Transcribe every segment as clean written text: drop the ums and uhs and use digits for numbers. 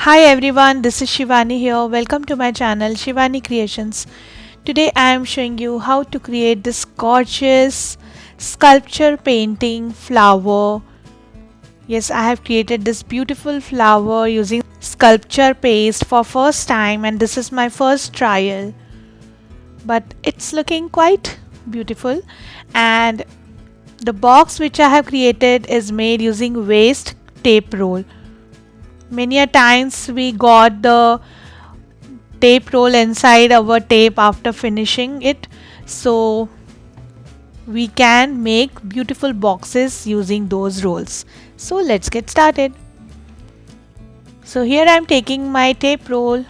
Hi everyone, this is Shivani here. Welcome to my channel Shivani Creations. Today I am showing you how to create this gorgeous sculpture painting flower. Yes, I have created this beautiful flower using sculpture paste for first time, and this is my first trial. But it's looking quite beautiful, and the box which I have created is made using waste tape roll. Many a times we got the tape roll inside our tape after finishing it, so we can make beautiful boxes using those rolls. So let's get started. So here I am taking my tape roll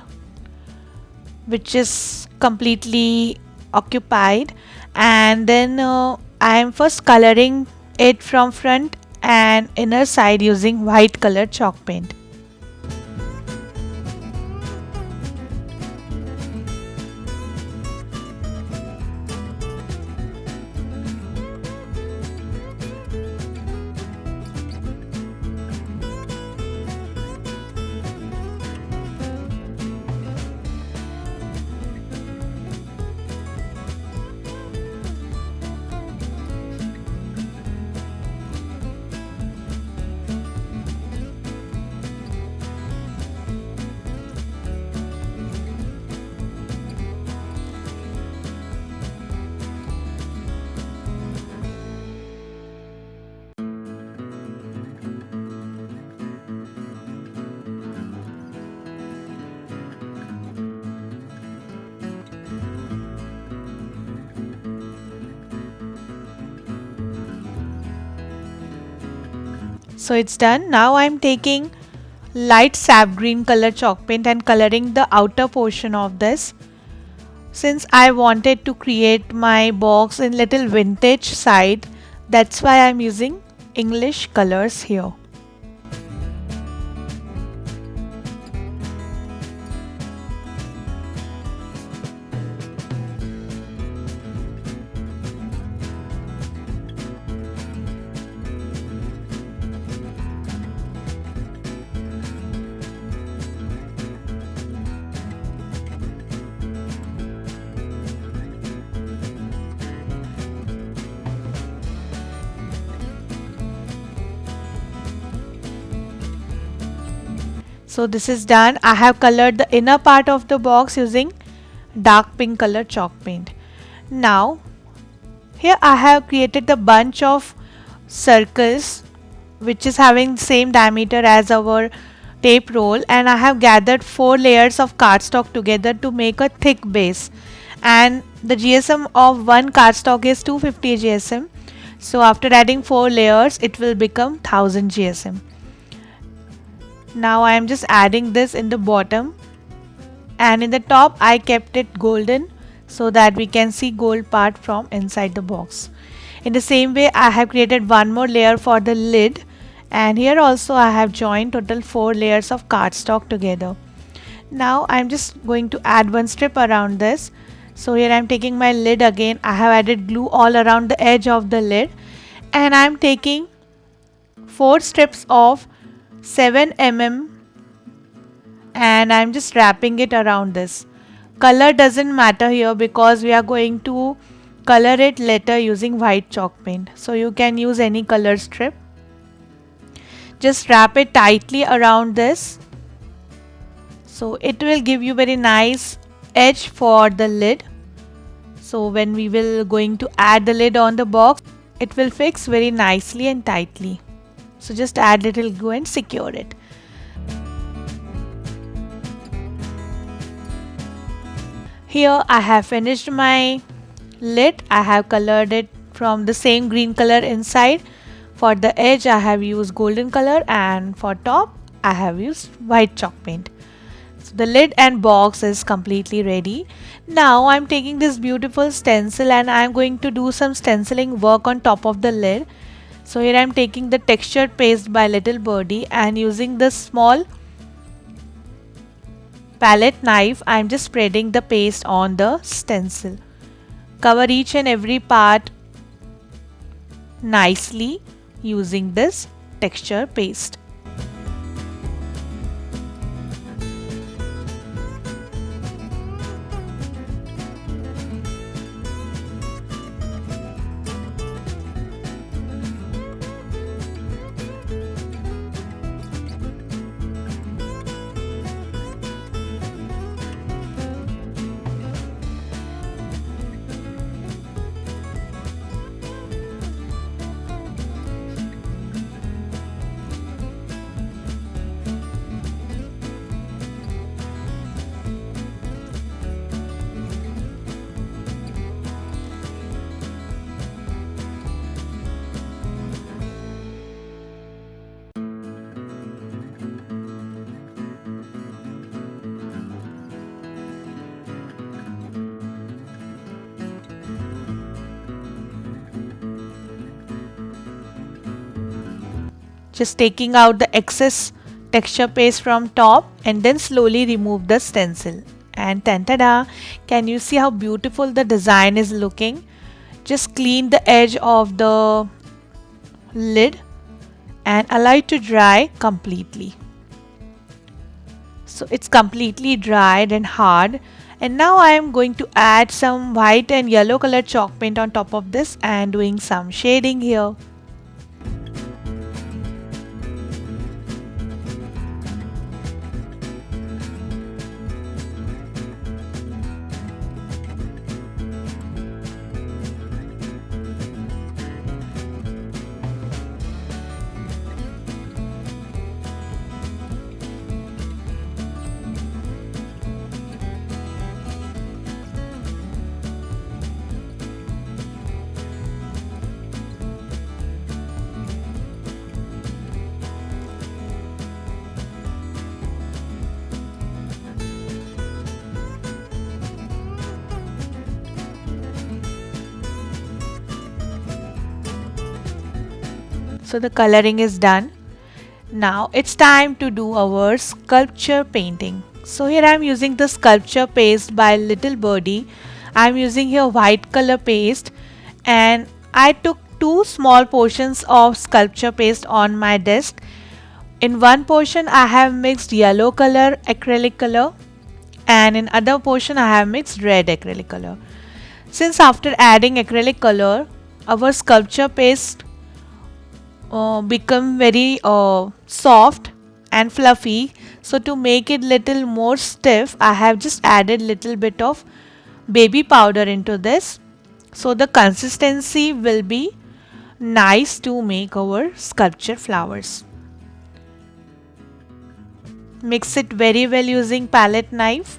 which is completely occupied, and then I am first coloring it from front and inner side using white color chalk paint. So it's done. Now I'm taking light sap green color chalk paint and coloring the outer portion of this. Since I wanted to create my box in little vintage side, that's why I'm using English colors here. So this is done. I have colored the inner part of the box using dark pink color chalk paint. Now here I have created the bunch of circles which is having same diameter as our tape roll, and I have gathered 4 layers of cardstock together to make a thick base, and the GSM of one cardstock is 250 GSM. So after adding 4 layers it will become 1000 GSM. Now I am just adding this in the bottom, and in the top I kept it golden so that we can see gold part from inside the box. In the same way I have created one more layer for the lid, and here also I have joined total 4 layers of cardstock together. Now I am just going to add one strip around this. So here I am taking my lid again. I have added glue all around the edge of the lid, and I am taking 4 strips of 7 mm and I'm just wrapping it around this. Color doesn't matter here because we are going to color it later using white chalk paint, so you can use any color strip. Just wrap it tightly around this, so it will give you very nice edge for the lid. So when we will going to add the lid on the box, it will fix very nicely and tightly. So just add little glue and secure it. Here I have finished my lid. I have colored it from the same green color inside. For the edge I have used golden color, and for top I have used white chalk paint. So the lid and box is completely ready. Now I'm taking this beautiful stencil and I'm going to do some stenciling work on top of the lid. So here I am taking the textured paste by Little Birdie, and using the small palette knife I am just spreading the paste on the stencil. Cover each and every part nicely using this texture paste. just taking out the excess texture paste from top and then slowly remove the stencil. And ta-da! Can you see how beautiful the design is looking? Just clean the edge of the lid and allow it to dry completely. So it's completely dried and hard, and now I am going to add some white and yellow color chalk paint on top of this and doing some shading here. So the coloring is done. Now it's time to do our sculpture painting. So here I am using the sculpture paste by Little Birdie. I am using here white color paste, and I took two small portions of sculpture paste on my desk. In one portion I have mixed yellow color acrylic color, and in other portion I have mixed red acrylic color. Since after adding acrylic color, our sculpture paste become very soft and fluffy, so to make it little more stiff I have just added little bit of baby powder into this, so the consistency will be nice to make our sculpture flowers. Mix it very well using palette knife.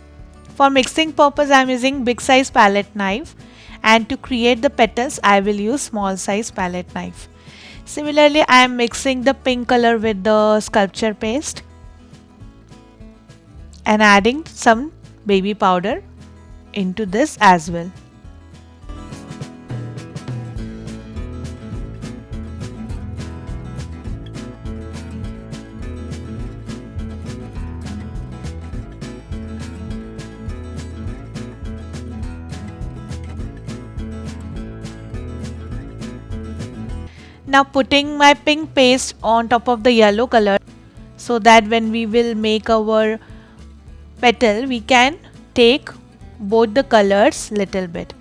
For mixing purpose I am using big size palette knife, and to create the petals I will use small size palette knife. Similarly, I am mixing the pink color with the sculpture paste and adding some baby powder into this as well. Now putting my pink paste on top of the yellow color, so that when we will make our petal we can take both the colors little bit.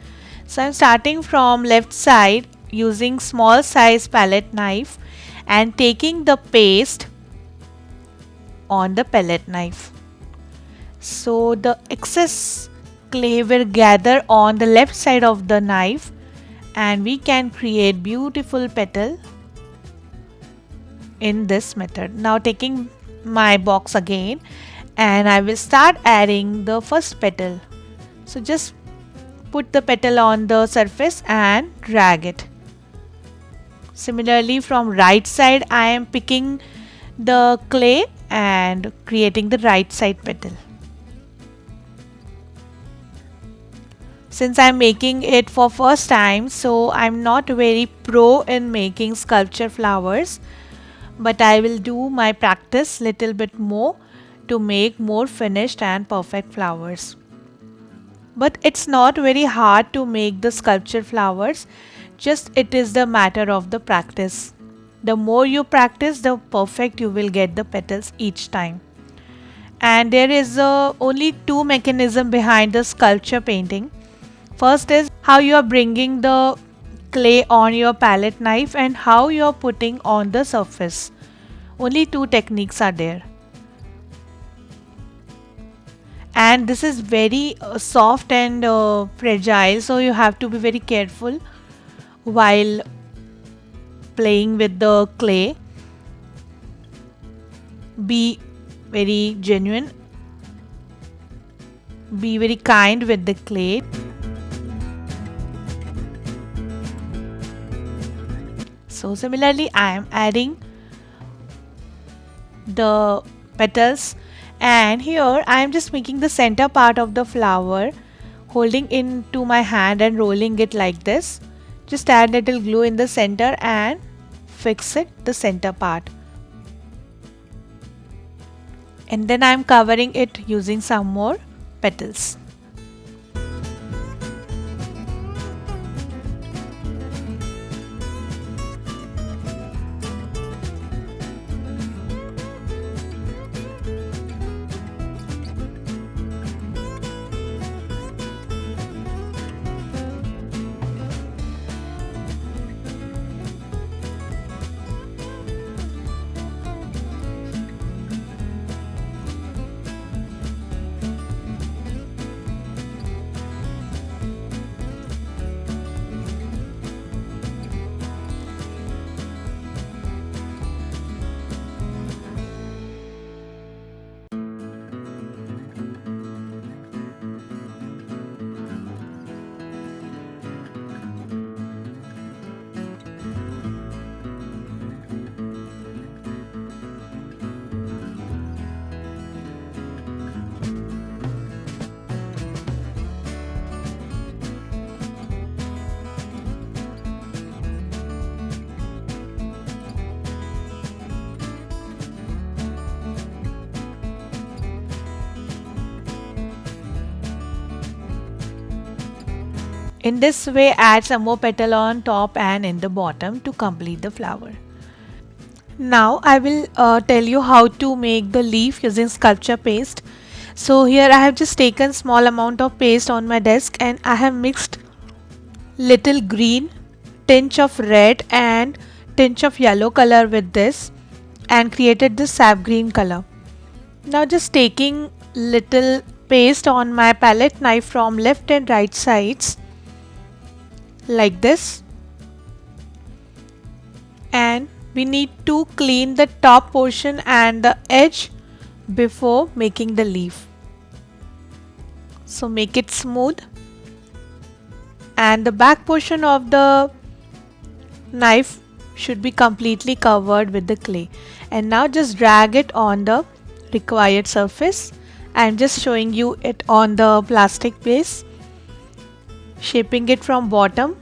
So I am starting from left side using small size palette knife and taking the paste on the palette knife. So the excess clay will gather on the left side of the knife, and we can create beautiful petal in this method. Now taking my box again, and I will start adding the first petal. So just put the petal on the surface and drag it. Similarly from right side I am picking the clay and creating the right side petal. Since I am making it for first time, so I am not very pro in making sculpture flowers, but I will do my practice little bit more to make more finished and perfect flowers. But it's not very hard to make the sculpture flowers, just it is the matter of the practice. The more you practice, the perfect you will get the petals each time. And there is only two mechanisms behind the sculpture painting. First is how you are bringing the clay on your palette knife and how you are putting on the surface. Only two techniques are there. And this is very soft and fragile, so you have to be very careful while playing with the clay. Be very genuine. Be very kind with the clay. So similarly I am adding the petals, and here I am just making the center part of the flower, holding into my hand and rolling it like this. Just add little glue in the center and fix it the center part. and then I'm covering it using some more petals. In this way, add some more petal on top and in the bottom to complete the flower. Now I will tell you how to make the leaf using sculpture paste. So here I have just taken small amount of paste on my desk and I have mixed little green, tinge of red and tinge of yellow color with this and created this sap green color. Now just taking little paste on my palette knife from left and right sides like this, and we need to clean the top portion and the edge before making the leaf. So make it smooth, and the back portion of the knife should be completely covered with the clay. And now just drag it on the required surface. I'm just showing you it on the plastic base, shaping it from bottom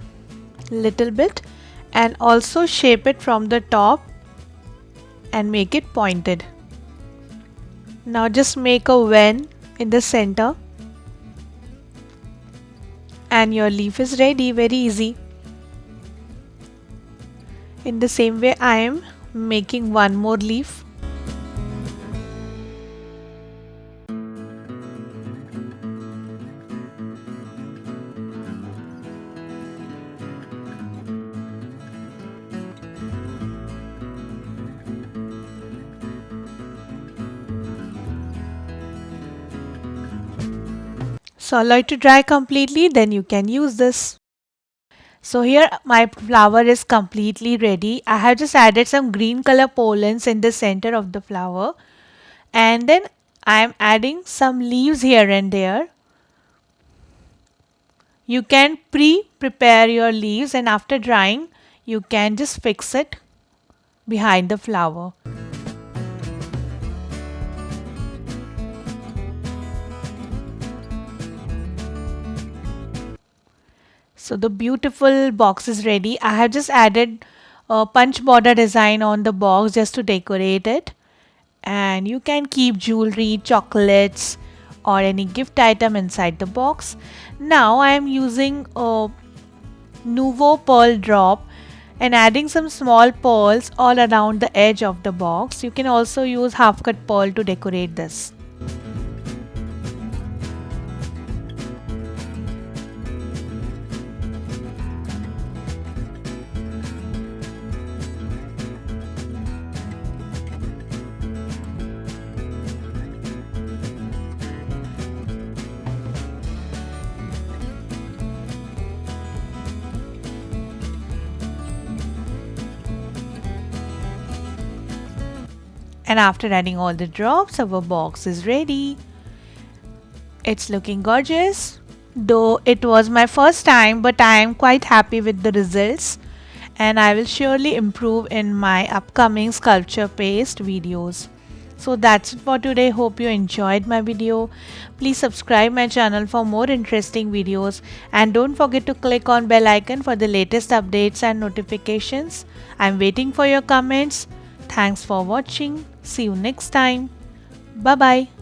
little bit and also shape it from the top and make it pointed. Now just make a V in the center and your leaf is ready. Very easy. In the same way I am making one more leaf. So allow it to dry completely, then you can use this. So here my flower is completely ready. I have just added some green color pollens in the center of the flower, and then I am adding some leaves here and there. You can prepare your leaves and after drying you can just fix it behind the flower. So the beautiful box is ready. I have just added a punch border design on the box just to decorate it. And you can keep jewelry, chocolates or any gift item inside the box. Now I am using a Nuvo pearl drop and adding some small pearls all around the edge of the box. You can also use half cut pearl to decorate this. And after adding all the drops, our box is ready. It's looking gorgeous. Though it was my first time, but I am quite happy with the results. And I will surely improve in my upcoming sculpture paste videos. So that's it for today. Hope you enjoyed my video. Please subscribe my channel for more interesting videos. And don't forget to click on bell icon for the latest updates and notifications. I'm waiting for your comments. Thanks for watching. See you next time. Bye bye.